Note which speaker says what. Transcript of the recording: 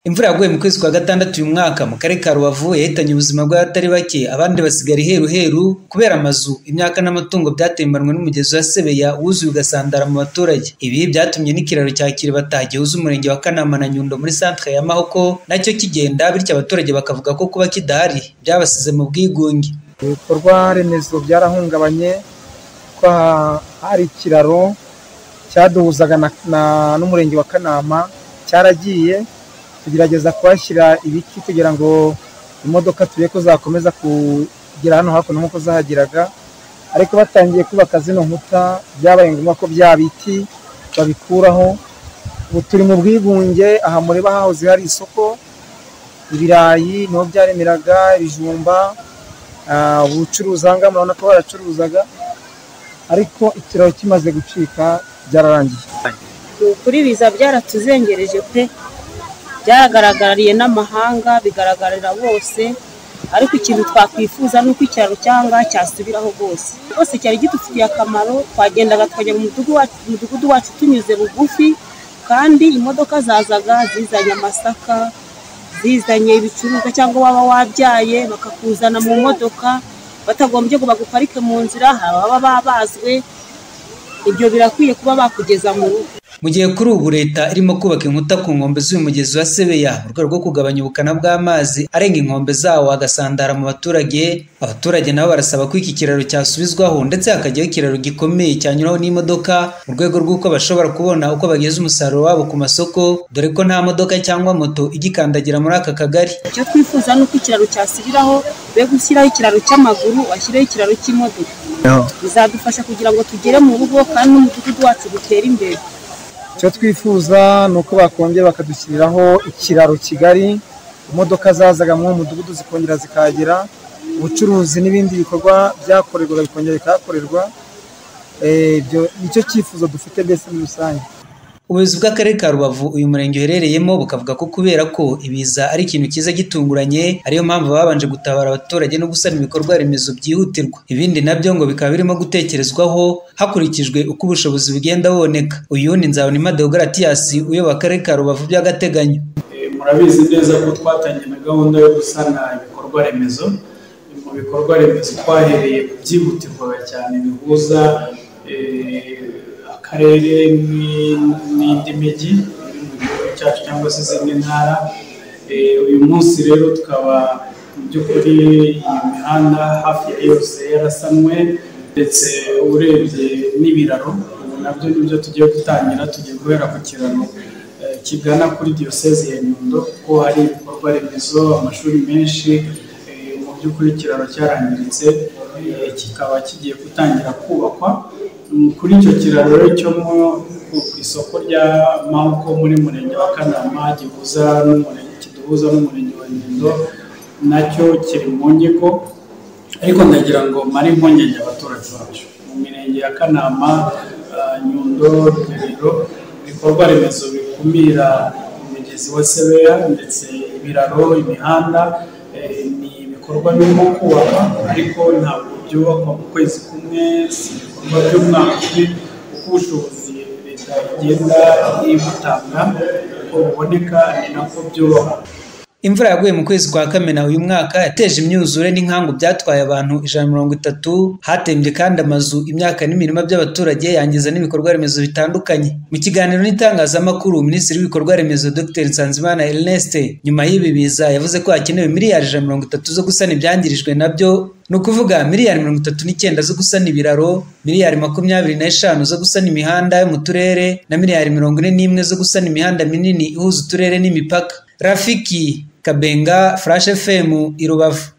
Speaker 1: Imvura yaguye mu kwezi kwa gatandatu uyu mwaka mu karere ka Rubavu yahitanye ubuzima bw'abatari bake, abandi basigara iheruheru kubera amazu, imyaka n'amatungo byatembanwe n'umugezi wa Sebeya wuzuye ugasandara mu baturage. Ibi byatumye n'ikiraro cya Kiribata gihuza umurenge wa Kanama na Nyundo muri centre ya Mahoko nacyo kigenda, bityo abaturage bakavuga ko kuba kidahari byabasize mu bwigunge.
Speaker 2: Ibikorwa remezo byarahungabanye, ko hari ikiraro cyaduhuzaga n'umurenge wa Kanama cyaragiye, tugerageza kuhashyira ibiti kugira ngo imodoka tuye ko zakomeza kugera hano hakuno nk'uko zahagiraga, ariko batangiye kubaka zino nkuta byabaye ngombwa ko bya biti babikuraho. Ubu turi mu bwigunge. Aha mureba hahoze hari isoko, ibirayi niho byaremeraga, ibijumba, ubucuruzi aha ngaha murabona ko baracuruzaga, ariko ikiraro kimaze gucika byararangiye.
Speaker 3: Kuri biza byaratuzengereje pe, byaragaragariye n'amahanga, bigaragarira bose, ariko ikintu twakwifuza nuko ikiraro cyangwa cyasubiraho rwose cyari gidufitiye akamaro. Twagendaga tukajya mu mudugudu wacu tunyuze bugufi, kandi imodoka zazaga zizanye amasaka, zizanye ibicuruzwa, cyangwa waba wabyaye bakakuzana mu modoka batagombye ngo baguparike mu nzira, baba babazwe. Ibyo birakwiye kuba bakugeza mu rugo.
Speaker 1: Mu gihe kuri ubu leta irimo kubaka inkuta ku nkombe z'uyu mugezi wa Sebeya mu rwego rwo kugabanya ubukana bw'amazi arenga inkombe zawo agasandara mu baturage, abaturage nabo barasaba ko iki kiraro cyasubizwaho ndetse hakajyaho ikiraro gikomeye cyanyuraho n'imodoka mu rwego rw'uko bashobora kubona uko bageza umusaruro wabo ku masoko, dore ko nta modoka cyangwa moto igikandagira muri aka kagari.
Speaker 3: Icyo twifuza nuko ikiraro cyasubiraho, be gushyiraho ikiraro cy'amaguru, bashyiraho ikiraro cy'imodoka. Bizadufasha kugira ngo tugere mu rugo kandi n'umudugudu wacu dutere imbere.
Speaker 2: Icyo twifuza ni uko bakongera bakadushyiriraho ikiraro kigari, imodoka zazaga mu mudugudu zikongera zikahagera, ubucuruzi n'ibindi bikorwa byakorerwaga bikongera bikahakorerwa. Ibyo nicyo cyifuzo dufite mbese muri rusange.
Speaker 1: Ubuyobozi bw'akarere ka Rubavu uyu murenge uherereyemo bukavuga ko kubera ko ibiza ari ikintu cyiza gitunguranye, ariyo mpamvu babanje gutabara abaturage no gusana ibikorwa remezo byihutirwa. Ibindi nabyo ngo bikaba birimo gutekerezwaho hakurikijwe uko ubushobozi bugenda buboneka. Uyu ni Nzabonimpa Deogratias uyobora akarere ka Rubavu by'agateganyo.
Speaker 4: Murabizi neza ko twatangiye na gahunda yo gusana ibikorwa remezo. Mu bikorwa remezo twahereye ku byihutirwaga cyane bihuza akarere n'indi mijyi mu gihugu cyacu cyangwa se izindi ntara. Uyu munsi rero tukaba mu by'ukuri iyi mihanda hafi ya yose yarasanwe, ndetse urebye n'ibiraro ubu nabyo nibyo tugiye gutangira. Tugiye guhera ku kiraro kigana kuri diyoseze ya Nyundo, kuko hari ibikorwa remezo, amashuri menshi. Mu by'ukuri ikiraro cyarangiritse, kikaba kigiye gutangira kubakwa. Kuri icyo kiraro rero cyo ku isoko rya Mahoko muri murenge wa Kanama kiduhuza n'umurenge wa Nyundo, nacyo kiri mu nyigo, ariko ndagira ngo mare impungenge abaturage bacu mu mirenge ya Kanama, Nyundo, Rugerero. Ibikorwa remezo bikumira umugezi wa Sebeya ndetse ibiraro, imihanda ni ibikorwa birimo kubaka, ariko ntabwo byubakwa mu kwezi kumwe, si ibikorwa by'umwaka umwe, kuko ubushobozi leta igenda ibutanga uko buboneka ni nako byubakwa.
Speaker 1: Imvura yaguye mu kwezi kwa Kamena uyu mwaka yateje imyuzure n'inkangu byatwaye abantu 130, hatembye kandi amazu, imyaka n'imirima by'abaturage, yangiza n'ibikorwa remezo bitandukanye. Mu kiganiro n'itangazamakuru, Minisitiri w'ibikorwa remezo Dr Nsanzimana Ernest nyuma y'ibi biza yavuze ko hakenewe miliyari 130 zo gusana ibyangirijwe nabyo, ni ukuvuga miliyari 39 zo gusana ibiraro, miliyari 25 zo gusana imihanda yo mu turere, na miliyari 41 zo gusana imihanda minini ihuza uturere n'imipaka. Rafiki Kabenga, Flash FM, i Rubavu.